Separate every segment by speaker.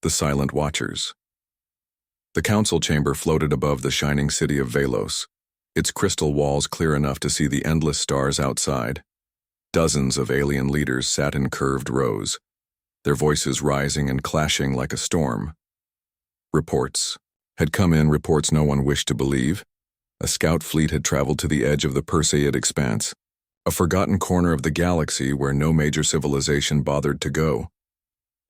Speaker 1: The Silent Watchers. The council chamber floated above the shining city of Velos, its crystal walls clear enough to see the endless stars outside. Dozens of alien leaders sat in curved rows, their voices rising and clashing like a storm. Reports had come in, reports no one wished to believe. A scout fleet had traveled to the edge of the Perseid expanse, a forgotten corner of the galaxy where no major civilization bothered to go.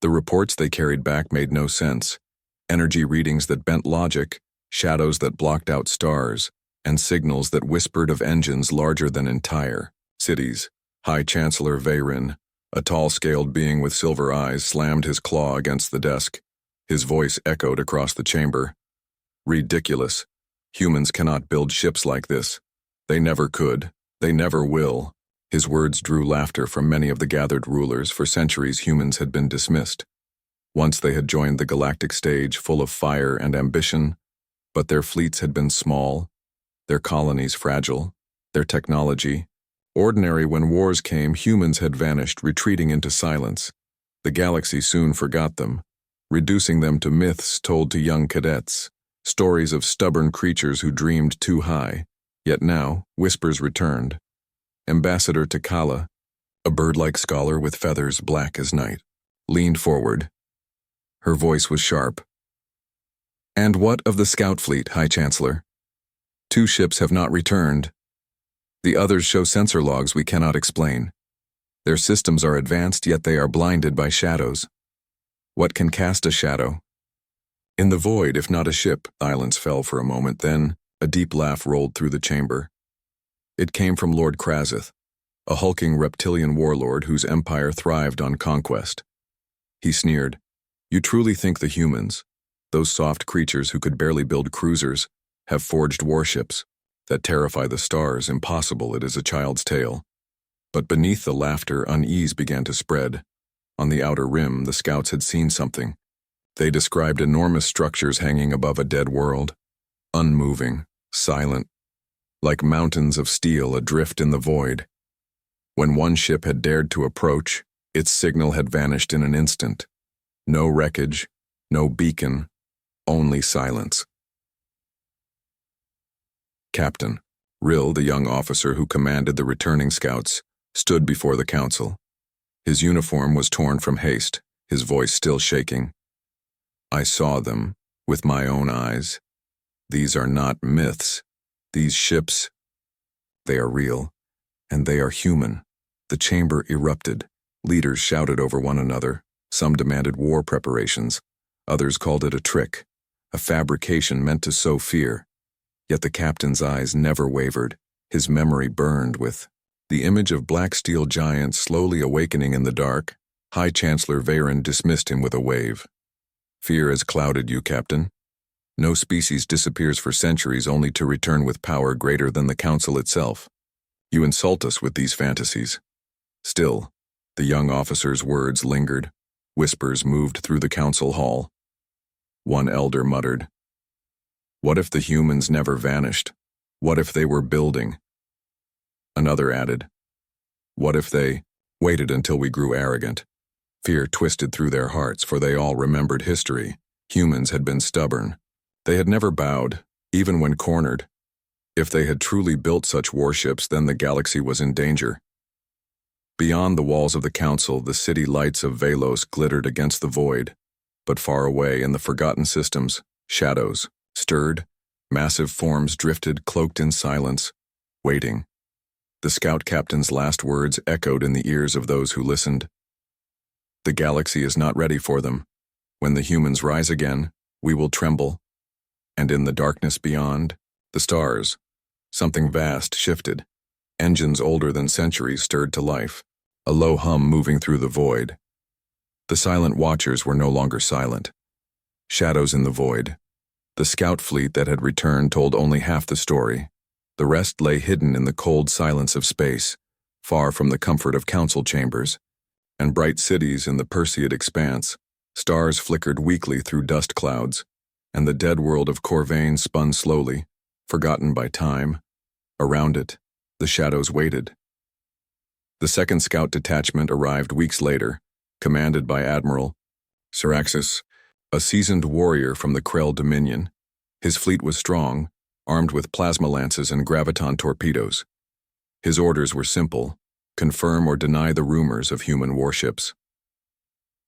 Speaker 1: The reports they carried back made no sense. Energy readings that bent logic, shadows that blocked out stars, and signals that whispered of engines larger than entire cities. High Chancellor Veyrin, a tall-scaled being with silver eyes, slammed his claw against the desk. His voice echoed across the chamber. Ridiculous. Humans cannot build ships like this. They never could. They never will. His words drew laughter from many of the gathered rulers. For centuries, humans had been dismissed. Once they had joined the galactic stage, full of fire and ambition, but their fleets had been small, their colonies fragile, their technology ordinary. When wars came, humans had vanished, retreating into silence. The galaxy soon forgot them, reducing them to myths told to young cadets, stories of stubborn creatures who dreamed too high. Yet now, whispers returned. Ambassador Takala, a bird-like scholar with feathers black as night, leaned forward. Her voice was sharp. "And what of the scout fleet, High Chancellor? 2 ships have not returned. The others show sensor logs we cannot explain. Their systems are advanced, yet they are blinded by shadows. What can cast a shadow?" In the void, if not a ship, silence fell for a moment, then a deep laugh rolled through the chamber. It came from Lord Krazith, a hulking reptilian warlord whose empire thrived on conquest. He sneered. "You truly think the humans, those soft creatures who could barely build cruisers, have forged warships that terrify the stars? Impossible, it is a child's tale." But beneath the laughter, unease began to spread. On the outer rim, the scouts had seen something. They described enormous structures hanging above a dead world, unmoving, silent, like mountains of steel adrift in the void. When one ship had dared to approach, its signal had vanished in an instant. No wreckage, no beacon, only silence. Captain Rill, the young officer who commanded the returning scouts, stood before the council. His uniform was torn from haste, his voice still shaking. "I saw them, with my own eyes. These are not myths. These ships, they are real, and they are human." The chamber erupted. Leaders shouted over one another. Some demanded war preparations. Others called it a trick, a fabrication meant to sow fear. Yet the captain's eyes never wavered. His memory burned with the image of black steel giants slowly awakening in the dark. High Chancellor Veyrin dismissed him with a wave. "Fear has clouded you, Captain. No species disappears for centuries only to return with power greater than the Council itself. You insult us with these fantasies." Still, the young officer's words lingered. Whispers moved through the council hall. One elder muttered, "What if the humans never vanished? What if they were building?" Another added, "What if they waited until we grew arrogant?" Fear twisted through their hearts, for they all remembered history. Humans had been stubborn. They had never bowed, even when cornered. If they had truly built such warships, then the galaxy was in danger. Beyond the walls of the council, the city lights of Velos glittered against the void. But far away in the forgotten systems, shadows stirred, massive forms drifted, cloaked in silence, waiting. The scout captain's last words echoed in the ears of those who listened. "The galaxy is not ready for them. When the humans rise again, we will tremble." And in the darkness beyond, the stars, something vast shifted. Engines older than centuries stirred to life, a low hum moving through the void. The silent watchers were no longer silent. Shadows in the void. The scout fleet that had returned told only half the story. The rest lay hidden in the cold silence of space, far from the comfort of council chambers. And bright cities in the Perseid expanse, stars flickered weakly through dust clouds, and the dead world of Corvain spun slowly, forgotten by time. Around it, the shadows waited. The second scout detachment arrived weeks later, commanded by Admiral Syraxis, a seasoned warrior from the Krell Dominion. His fleet was strong, armed with plasma lances and graviton torpedoes. His orders were simple: confirm or deny the rumors of human warships.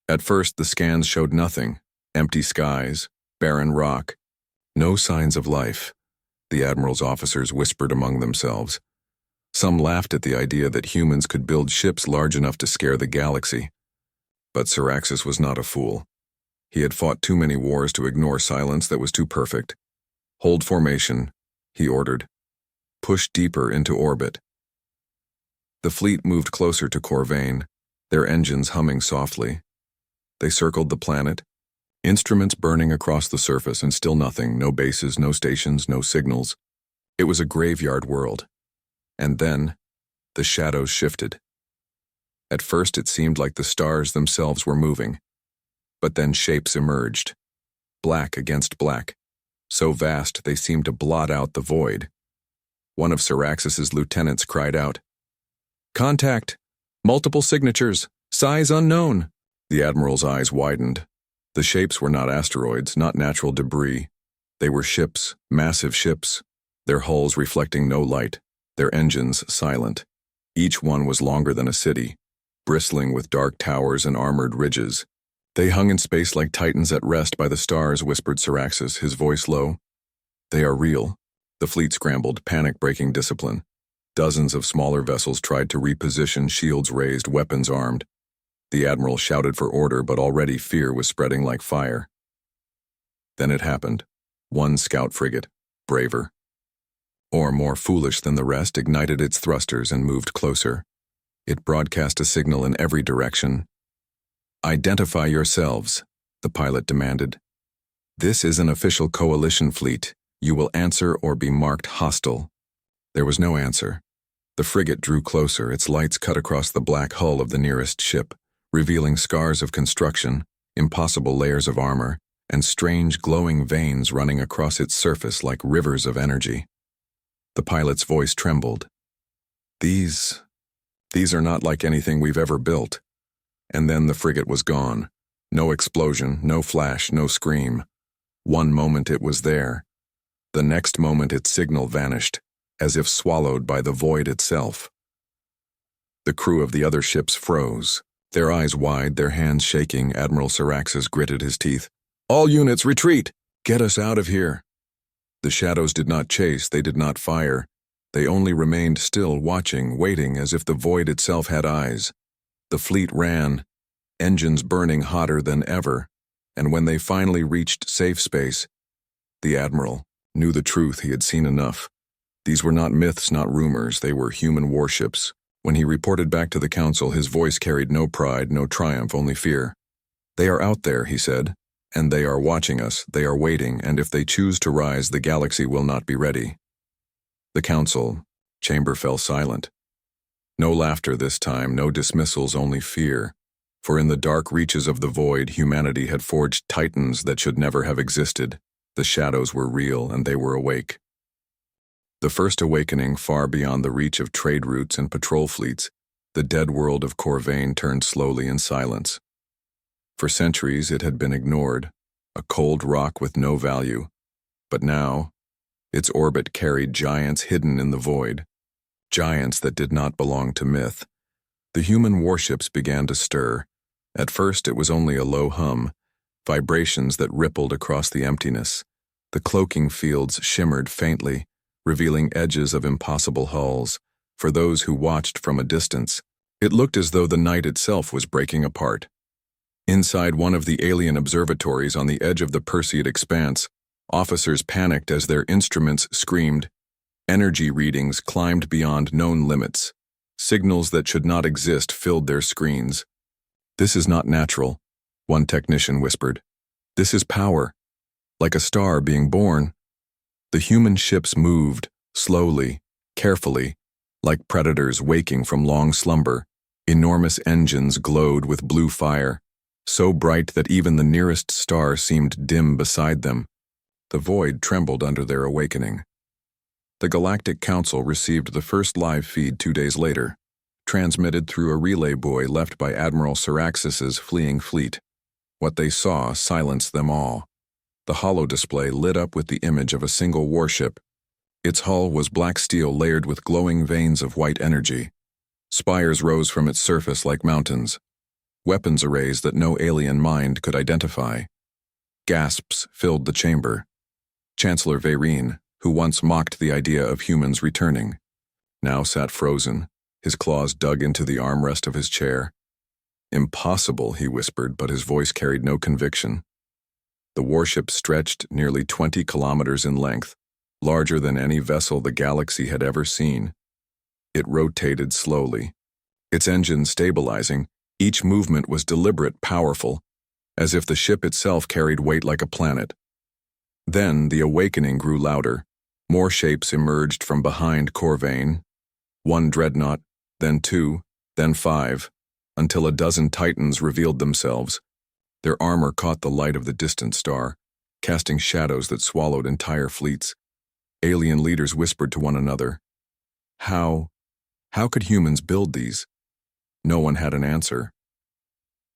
Speaker 1: At first, the scans showed nothing: empty skies, barren rock, no signs of life, the Admiral's officers whispered among themselves. Some laughed at the idea that humans could build ships large enough to scare the galaxy. But Syraxis was not a fool. He had fought too many wars to ignore silence that was too perfect. Hold formation, he ordered. Push deeper into orbit. The fleet moved closer to Corvain, their engines humming softly. They circled the planet, instruments burning across the surface, and still nothing: no bases, no stations, no signals. It was a graveyard world. And then, the shadows shifted. At first it seemed like the stars themselves were moving, but then shapes emerged, black against black, so vast they seemed to blot out the void. One of Syraxis's lieutenants cried out, "Contact! Multiple signatures! Size unknown!" The Admiral's eyes widened. The shapes were not asteroids, not natural debris. They were ships, massive ships, their hulls reflecting no light, their engines silent. Each one was longer than a city, bristling with dark towers and armored ridges. They hung in space like titans at rest by the stars, whispered Syraxis, his voice low. They are real. The fleet scrambled, panic breaking discipline. Dozens of smaller vessels tried to reposition, shields raised, weapons armed. The Admiral shouted for order, but already fear was spreading like fire. Then it happened. One scout frigate, braver, or more foolish than the rest, ignited its thrusters and moved closer. It broadcast a signal in every direction. "Identify yourselves," the pilot demanded. "This is an official coalition fleet. You will answer or be marked hostile." There was no answer. The frigate drew closer, its lights cut across the black hull of the nearest ship, revealing scars of construction, impossible layers of armor, and strange glowing veins running across its surface like rivers of energy. The pilot's voice trembled. These are not like anything we've ever built." And then the frigate was gone. No explosion, no flash, no scream. One moment it was there. The next moment its signal vanished, as if swallowed by the void itself. The crew of the other ships froze. Their eyes wide, their hands shaking, Admiral Syraxis gritted his teeth. "All units, retreat! Get us out of here!" The shadows did not chase, they did not fire. They only remained still, watching, waiting, as if the void itself had eyes. The fleet ran, engines burning hotter than ever, and when they finally reached safe space, the Admiral knew the truth. He had seen enough. These were not myths, not rumors, they were human warships. When he reported back to the Council, his voice carried no pride, no triumph, only fear. "They are out there," he said, "and they are watching us, they are waiting, and if they choose to rise, the galaxy will not be ready." The Council chamber fell silent. No laughter this time, no dismissals, only fear. For in the dark reaches of the void, humanity had forged titans that should never have existed. The shadows were real, and they were awake. The first awakening, far beyond the reach of trade routes and patrol fleets, the dead world of Corvain turned slowly in silence. For centuries it had been ignored, a cold rock with no value. But now, its orbit carried giants hidden in the void, giants that did not belong to myth. The human warships began to stir. At first it was only a low hum, vibrations that rippled across the emptiness. The cloaking fields shimmered faintly, revealing edges of impossible hulls. For those who watched from a distance, it looked as though the night itself was breaking apart. Inside one of the alien observatories on the edge of the Perseid expanse, officers panicked as their instruments screamed. Energy readings climbed beyond known limits. Signals that should not exist filled their screens. "This is not natural," one technician whispered. "This is power, like a star being born." The human ships moved, slowly, carefully, like predators waking from long slumber. Enormous engines glowed with blue fire, so bright that even the nearest star seemed dim beside them. The void trembled under their awakening. The Galactic Council received the first live feed 2 days later, transmitted through a relay buoy left by Admiral Syraxis's fleeing fleet. What they saw silenced them all. The holo display lit up with the image of a single warship. Its hull was black steel layered with glowing veins of white energy. Spires rose from its surface like mountains, weapons arrays that no alien mind could identify. Gasps filled the chamber. Chancellor Vayreen, who once mocked the idea of humans returning, now sat frozen, his claws dug into the armrest of his chair. "Impossible," he whispered, but his voice carried no conviction. The warship stretched nearly 20 kilometers in length, larger than any vessel the galaxy had ever seen. It rotated slowly, its engines stabilizing. Each movement was deliberate, powerful, as if the ship itself carried weight like a planet. Then the awakening grew louder. More shapes emerged from behind Corvain. One dreadnought, then two, then five, until a dozen titans revealed themselves. Their armor caught the light of the distant star, casting shadows that swallowed entire fleets. Alien leaders whispered to one another. How could humans build these? No one had an answer.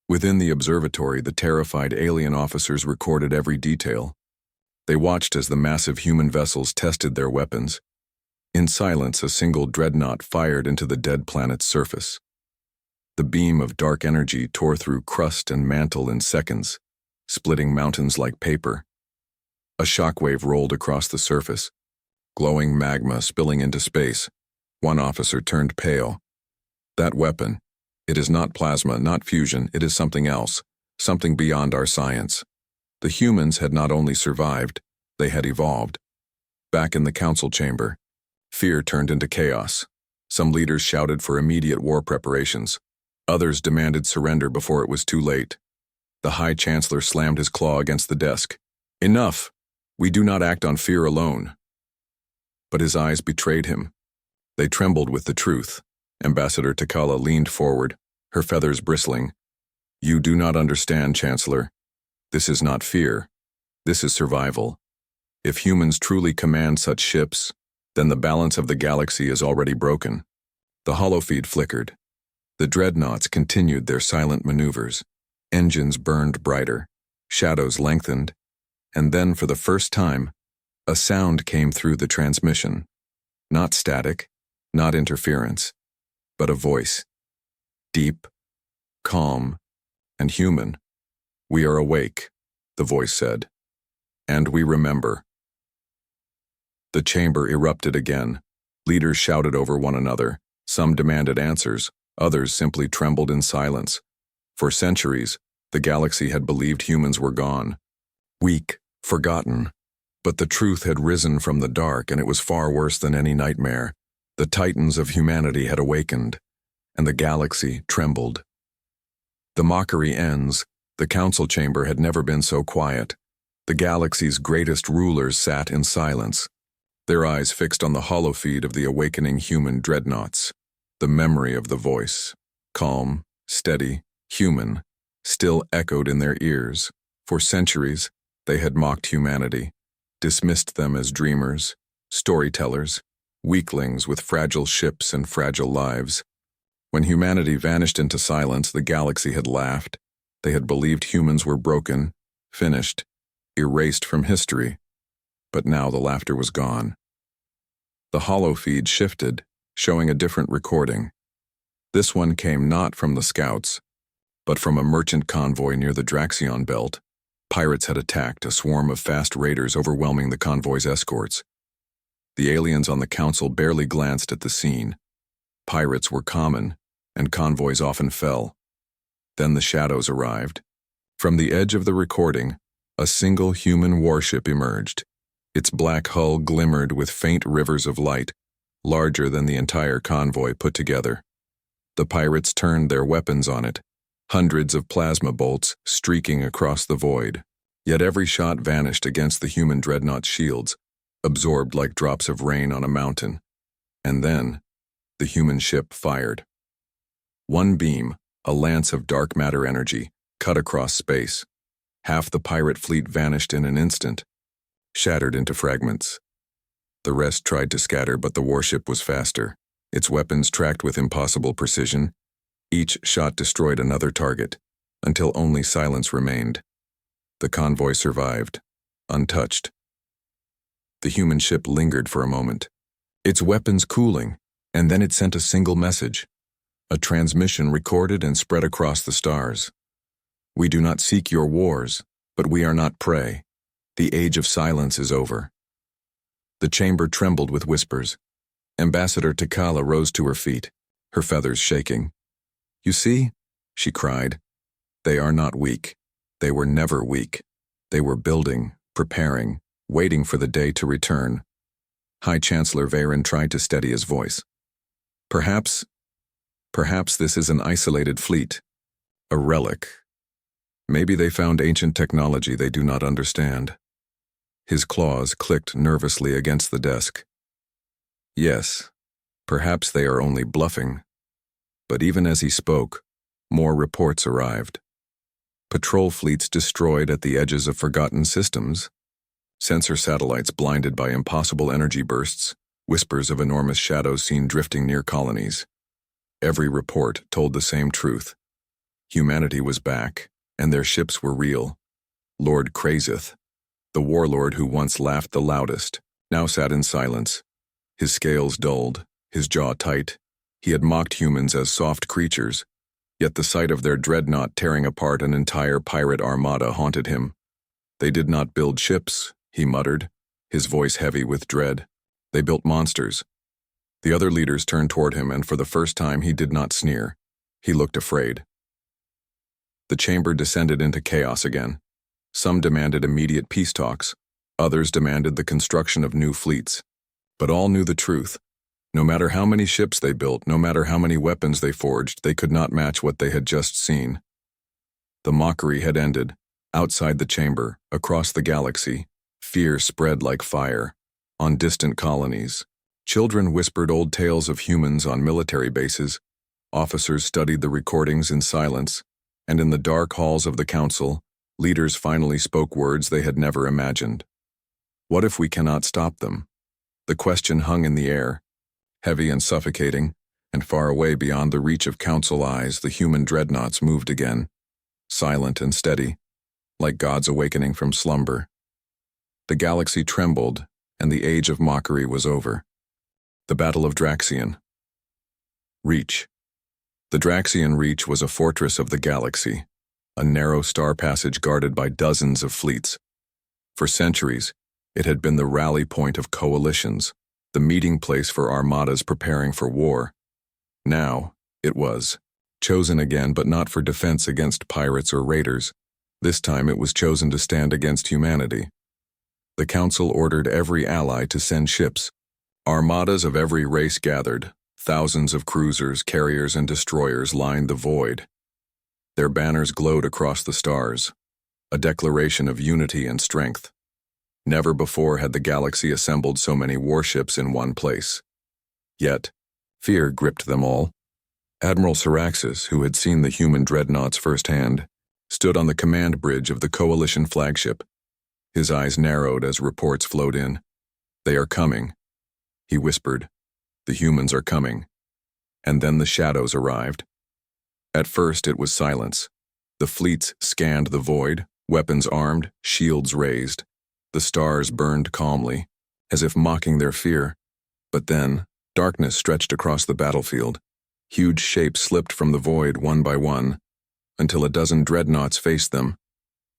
Speaker 1: Within the observatory, the terrified alien officers recorded every detail. They watched as the massive human vessels tested their weapons. In silence, a single dreadnought fired into the dead planet's surface. The beam of dark energy tore through crust and mantle in seconds, splitting mountains like paper. A shockwave rolled across the surface, glowing magma spilling into space. One officer turned pale. "That weapon, it is not plasma, not fusion, it is something else, something beyond our science." The humans had not only survived, they had evolved. Back in the council chamber, fear turned into chaos. Some leaders shouted for immediate war preparations. Others demanded surrender before it was too late. The High Chancellor slammed his claw against the desk. "Enough! We do not act on fear alone." But his eyes betrayed him. They trembled with the truth. Ambassador Takala leaned forward, her feathers bristling. "You do not understand, Chancellor. This is not fear. This is survival. If humans truly command such ships, then the balance of the galaxy is already broken." The holofeed flickered. The dreadnoughts continued their silent maneuvers. Engines burned brighter, shadows lengthened, and then for the first time, a sound came through the transmission. Not static, not interference, but a voice. Deep, calm, and human. "We are awake," the voice said, "and we remember." The chamber erupted again. Leaders shouted over one another. Some demanded answers, others simply trembled in silence. For centuries, the galaxy had believed humans were gone. Weak, forgotten. But the truth had risen from the dark, and it was far worse than any nightmare. The titans of humanity had awakened, and the galaxy trembled. The mockery ends. The council chamber had never been so quiet. The galaxy's greatest rulers sat in silence, their eyes fixed on the holofeed of the awakening human dreadnoughts. The memory of the voice, calm, steady, human, still echoed in their ears. For centuries, they had mocked humanity, dismissed them as dreamers, storytellers, weaklings with fragile ships and fragile lives. When humanity vanished into silence, the galaxy had laughed. They had believed humans were broken, finished, erased from history. But now the laughter was gone. The holofeed shifted, showing a different recording. This one came not from the scouts, but from a merchant convoy near the Draxion belt. Pirates had attacked, a swarm of fast raiders overwhelming the convoy's escorts. The aliens on the council barely glanced at the scene. Pirates were common, and convoys often fell. Then the shadows arrived. From the edge of the recording, a single human warship emerged. Its black hull glimmered with faint rivers of light, larger than the entire convoy put together. The pirates turned their weapons on it, hundreds of plasma bolts streaking across the void. Yet every shot vanished against the human dreadnought's shields, absorbed like drops of rain on a mountain. And then, the human ship fired. One beam, a lance of dark matter energy, cut across space. Half the pirate fleet vanished in an instant, shattered into fragments. The rest tried to scatter, but the warship was faster. Its weapons tracked with impossible precision. Each shot destroyed another target. until only silence remained. The convoy survived, untouched. The human ship lingered for a moment, its weapons cooling, and then it sent a single message, a transmission recorded and spread across the stars. We do not seek your wars, but we are not prey. The age of silence is over. The chamber trembled with whispers. Ambassador Takala rose to her feet, her feathers shaking. You see, she cried, they are not weak. They were never weak. They were building, preparing, waiting for the day to return. High Chancellor Veyron tried to steady his voice. Perhaps this is an isolated fleet, a relic. Maybe they found ancient technology they do not understand. His claws clicked nervously against the desk. Yes, perhaps they are only bluffing. But even as he spoke, more reports arrived. Patrol fleets destroyed at the edges of forgotten systems, sensor satellites blinded by impossible energy bursts, whispers of enormous shadows seen drifting near colonies. Every report told the same truth. Humanity was back, and their ships were real. Lord Krazith, the warlord who once laughed the loudest, now sat in silence. His scales dulled, his jaw tight. He had mocked humans as soft creatures, yet the sight of their dreadnought tearing apart an entire pirate armada haunted him. They did not build ships, he muttered, his voice heavy with dread. They built monsters. The other leaders turned toward him, and for the first time he did not sneer. He looked afraid. The chamber descended into chaos again. Some demanded immediate peace talks. Others demanded the construction of new fleets. But all knew the truth. No matter how many ships they built, no matter how many weapons they forged, they could not match what they had just seen. The mockery had ended. Outside the chamber, across the galaxy, fear spread like fire. On distant colonies, children whispered old tales of humans on military bases. Officers studied the recordings in silence, and in the dark halls of the council, leaders finally spoke words they had never imagined. What if we cannot stop them? The question hung in the air, heavy and suffocating, and far away beyond the reach of council eyes, the human dreadnoughts moved again, silent and steady, like gods awakening from slumber. The galaxy trembled, and the age of mockery was over. The Battle of Draxion. Reach. The Draxion Reach was a fortress of the galaxy, a narrow star passage guarded by dozens of fleets. For centuries, it had been the rally point of coalitions, the meeting place for armadas preparing for war. Now, it was chosen again, but not for defense against pirates or raiders. This time it was chosen to stand against humanity. The Council ordered every ally to send ships. Armadas of every race gathered. Thousands of cruisers, carriers, and destroyers lined the void. Their banners glowed across the stars, a declaration of unity and strength. Never before had the galaxy assembled so many warships in one place. Yet, fear gripped them all. Admiral Syraxis, who had seen the human dreadnoughts firsthand, stood on the command bridge of the Coalition flagship. His eyes narrowed as reports flowed in. They are coming, he whispered. The humans are coming. And then the shadows arrived. At first it was silence. The fleets scanned the void, weapons armed, shields raised. The stars burned calmly, as if mocking their fear. But then, darkness stretched across the battlefield. Huge shapes slipped from the void one by one, until a dozen dreadnoughts faced them.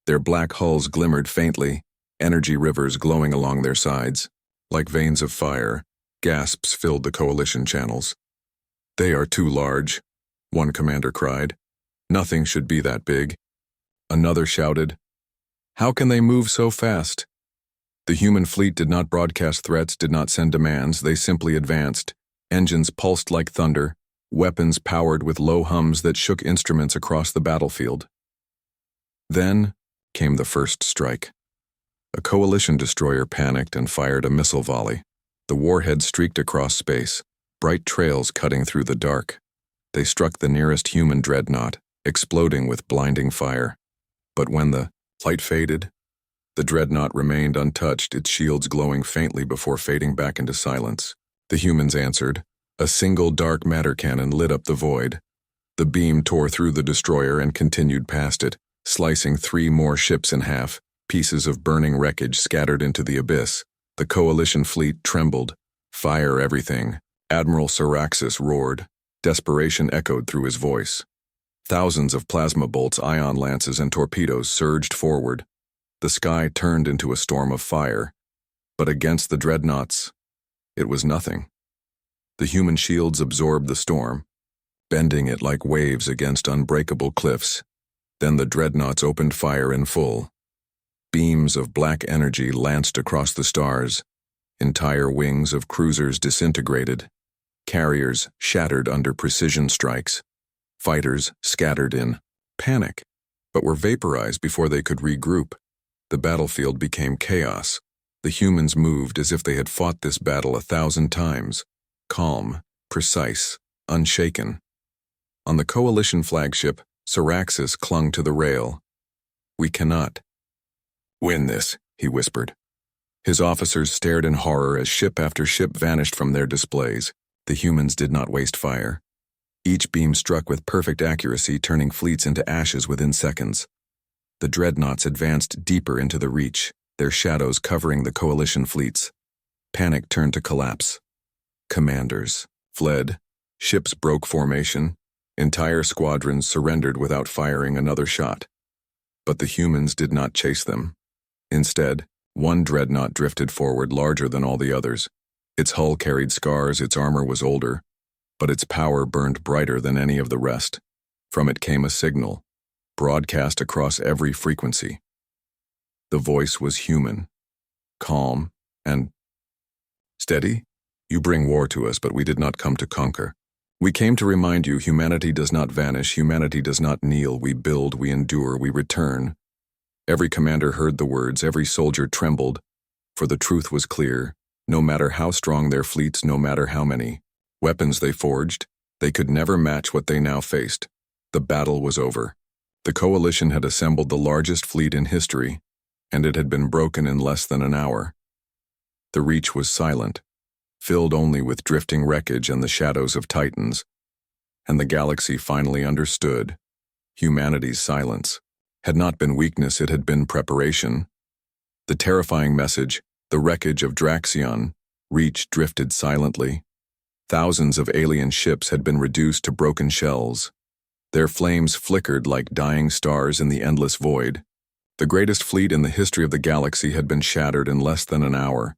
Speaker 1: Their black hulls glimmered faintly, energy rivers glowing along their sides. Like veins of fire, gasps filled the coalition channels. They are too large, one commander cried. Nothing should be that big. Another shouted, how can they move so fast? The human fleet did not broadcast threats, did not send demands, they simply advanced. Engines pulsed like thunder, weapons powered with low hums that shook instruments across the battlefield. Then came the first strike. A coalition destroyer panicked and fired a missile volley. The warhead streaked across space, bright trails cutting through the dark. They struck the nearest human dreadnought, exploding with blinding fire. But when the light faded, the dreadnought remained untouched, its shields glowing faintly before fading back into silence. The humans answered. A single dark matter cannon lit up the void. The beam tore through the destroyer and continued past it, slicing 3 more ships in half, pieces of burning wreckage scattered into the abyss. The coalition fleet trembled. "Fire everything," Admiral Syraxis roared. Desperation echoed through his voice. Thousands of plasma bolts, ion lances, and torpedoes surged forward. The sky turned into a storm of fire. But against the dreadnoughts, it was nothing. The human shields absorbed the storm, bending it like waves against unbreakable cliffs. Then the dreadnoughts opened fire in full. Beams of black energy lanced across the stars. Entire wings of cruisers disintegrated. Carriers shattered under precision strikes. Fighters scattered in panic, but were vaporized before they could regroup. The battlefield became chaos. The humans moved as if they had fought this battle 1,000 times, calm, precise, unshaken. On the coalition flagship, Syraxis clung to the rail. "We cannot win this," he whispered. His officers stared in horror as ship after ship vanished from their displays. The humans did not waste fire. Each beam struck with perfect accuracy, turning fleets into ashes within seconds. The dreadnoughts advanced deeper into the reach, their shadows covering the coalition fleets. Panic turned to collapse. Commanders fled. Ships broke formation. Entire squadrons surrendered without firing another shot. But the humans did not chase them. Instead, one dreadnought drifted forward, larger than all the others. Its hull carried scars, its armor was older, but its power burned brighter than any of the rest. From it came a signal, broadcast across every frequency. The voice was human, calm, and steady. "You bring war to us, but we did not come to conquer. We came to remind you humanity does not vanish, humanity does not kneel. We build, we endure, we return." Every commander heard the words, every soldier trembled, for the truth was clear. No matter how strong their fleets, no matter how many weapons they forged, they could never match what they now faced. The battle was over. The coalition had assembled the largest fleet in history, and it had been broken in less than an hour. The reach was silent, filled only with drifting wreckage and the shadows of titans. And the galaxy finally understood. Humanity's silence had not been weakness, it had been preparation. The terrifying message, the wreckage of Draxion, reach drifted silently. Thousands of alien ships had been reduced to broken shells. Their flames flickered like dying stars in the endless void. The greatest fleet in the history of the galaxy had been shattered in less than an hour,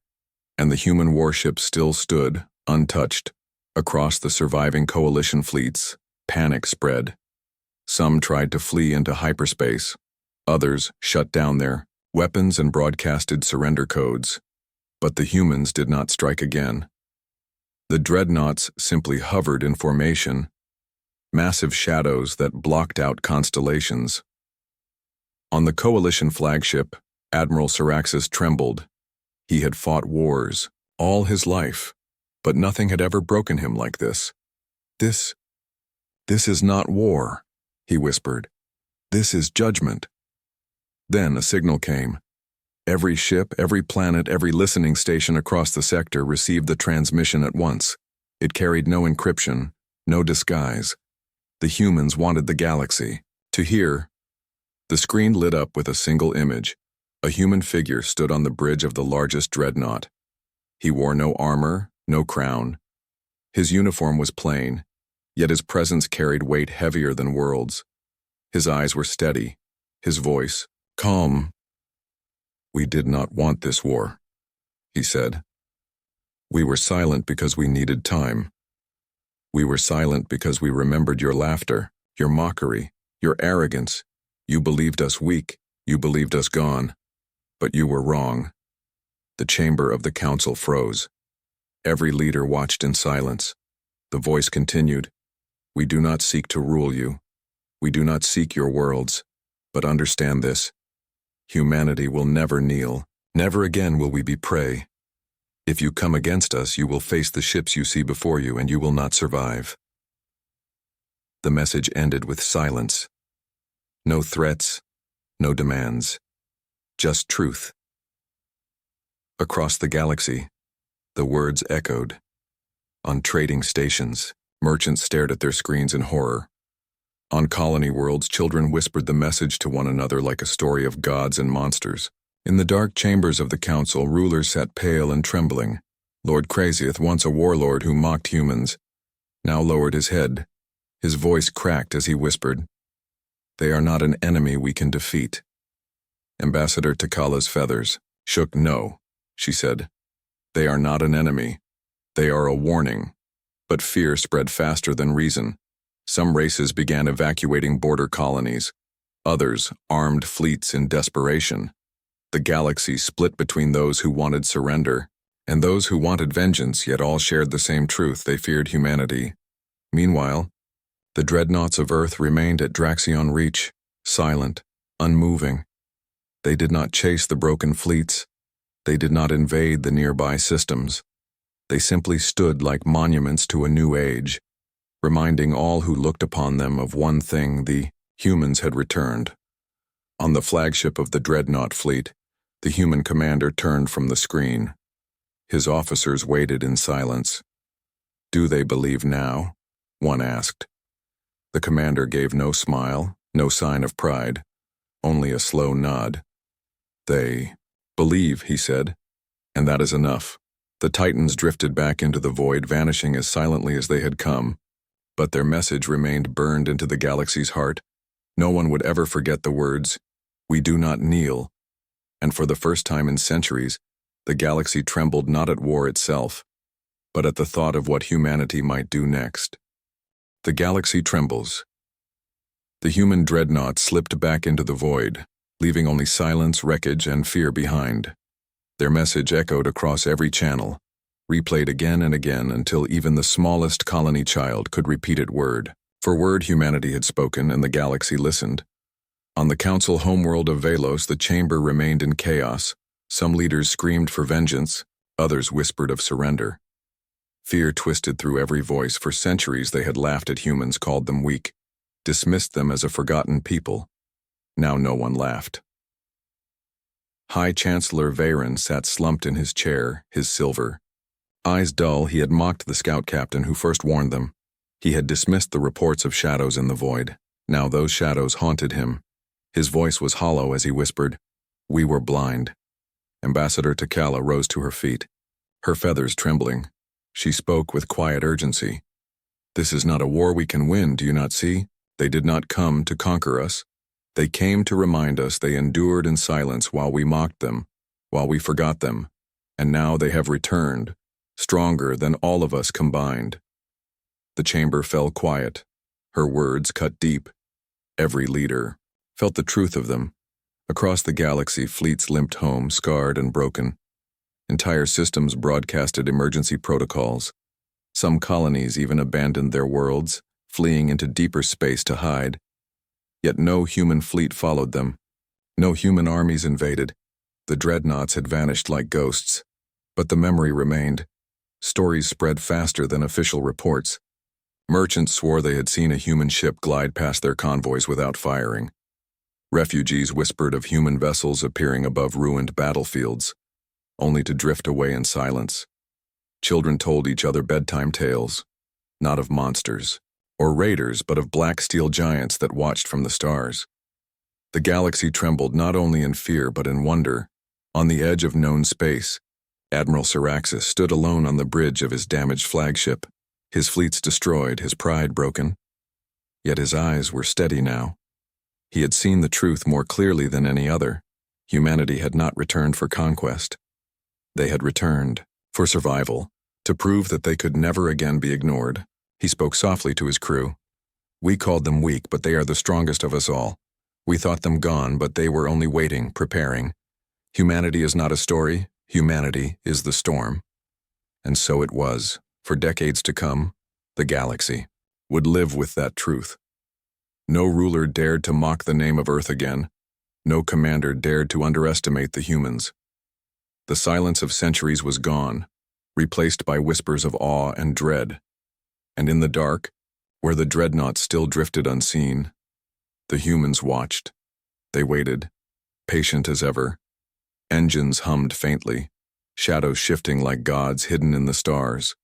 Speaker 1: and the human warship still stood, untouched. Across the surviving coalition fleets, panic spread. Some tried to flee into hyperspace. Others shut down their weapons and broadcasted surrender codes. But the humans did not strike again. The dreadnoughts simply hovered in formation, massive shadows that blocked out constellations. On the coalition flagship, Admiral Syraxis trembled. He had fought wars all his life, but nothing had ever broken him like this. This is not war," he whispered. "This is judgment." Then a signal came. Every ship, every planet, every listening station across the sector received the transmission at once. It carried no encryption, no disguise. The humans wanted the galaxy to hear. The screen lit up with a single image. A human figure stood on the bridge of the largest dreadnought. He wore no armor, no crown. His uniform was plain, yet his presence carried weight heavier than worlds. His eyes were steady, his voice calm. "We did not want this war," he said. "We were silent because we needed time. We were silent because we remembered your laughter, your mockery, your arrogance. You believed us weak, you believed us gone. But you were wrong." The chamber of the council froze. Every leader watched in silence. The voice continued, "We do not seek to rule you. We do not seek your worlds. But understand this. Humanity will never kneel. Never again will we be prey. If you come against us, you will face the ships you see before you, and you will not survive." The message ended with silence. No threats, no demands. Just truth. Across the galaxy, the words echoed. On trading stations, merchants stared at their screens in horror. On colony worlds, children whispered the message to one another like a story of gods and monsters. In the dark chambers of the council, rulers sat pale and trembling. Lord Crazieth, once a warlord who mocked humans, now lowered his head. His voice cracked as he whispered, "They are not an enemy we can defeat." Ambassador Takala's feathers shook. "No," she said. "They are not an enemy. They are a warning." But fear spread faster than reason. Some races began evacuating border colonies. Others armed fleets in desperation. The galaxy split between those who wanted surrender and those who wanted vengeance, yet all shared the same truth: they feared humanity. Meanwhile, the dreadnoughts of Earth remained at Draxion Reach, silent, unmoving. They did not chase the broken fleets. They did not invade the nearby systems. They simply stood like monuments to a new age, reminding all who looked upon them of one thing: the humans had returned. On the flagship of the dreadnought fleet, the human commander turned from the screen. His officers waited in silence. "Do they believe now?" one asked. The commander gave no smile, no sign of pride, only a slow nod. "They believe," he said, "and that is enough." The Titans drifted back into the void, vanishing as silently as they had come, but their message remained burned into the galaxy's heart. No one would ever forget the words, "We do not kneel," and for the first time in centuries, the galaxy trembled not at war itself, but at the thought of what humanity might do next. The galaxy trembles. The human dreadnought slipped back into the void, leaving only silence, wreckage, and fear behind. Their message echoed across every channel, replayed again and again until even the smallest colony child could repeat it word for word. Humanity had spoken, and the galaxy listened. On the council homeworld of Velos, the chamber remained in chaos. Some leaders screamed for vengeance, others whispered of surrender. Fear twisted through every voice. For centuries they had laughed at humans, called them weak, dismissed them as a forgotten people. Now no one laughed. High Chancellor Veyron sat slumped in his chair, his silver eyes dull. He had mocked the scout captain who first warned them. He had dismissed the reports of shadows in the void. Now those shadows haunted him. His voice was hollow as he whispered, "We were blind." Ambassador Takala rose to her feet, her feathers trembling. She spoke with quiet urgency. "This is not a war we can win, do you not see? They did not come to conquer us. They came to remind us. They endured in silence while we mocked them, while we forgot them. And now they have returned, stronger than all of us combined." The chamber fell quiet. Her words cut deep. Every leader felt the truth of them. Across the galaxy, fleets limped home, scarred and broken. Entire systems broadcasted emergency protocols. Some colonies even abandoned their worlds, fleeing into deeper space to hide. Yet no human fleet followed them. No human armies invaded. The dreadnoughts had vanished like ghosts. But the memory remained. Stories spread faster than official reports. Merchants swore they had seen a human ship glide past their convoys without firing. Refugees whispered of human vessels appearing above ruined battlefields, only to drift away in silence. Children told each other bedtime tales, not of monsters or raiders, but of black steel giants that watched from the stars. The galaxy trembled not only in fear but in wonder. On the edge of known space, Admiral Syraxis stood alone on the bridge of his damaged flagship, his fleets destroyed, his pride broken. Yet his eyes were steady now. He had seen the truth more clearly than any other. Humanity had not returned for conquest. They had returned for survival, to prove that they could never again be ignored. He spoke softly to his crew. "We called them weak, but they are the strongest of us all. We thought them gone, but they were only waiting, preparing. Humanity is not a story. Humanity is the storm." And so it was. For decades to come, the galaxy would live with that truth. No ruler dared to mock the name of Earth again. No commander dared to underestimate the humans. The silence of centuries was gone, replaced by whispers of awe and dread. And in the dark, where the dreadnought still drifted unseen, the humans watched. They waited, patient as ever. Engines hummed faintly, shadows shifting like gods hidden in the stars.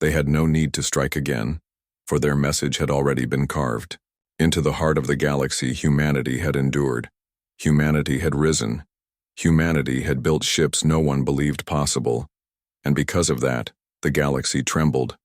Speaker 1: They had no need to strike again, for their message had already been carved. Into the heart of the galaxy, humanity had endured. Humanity had risen. Humanity had built ships no one believed possible. And because of that, the galaxy trembled.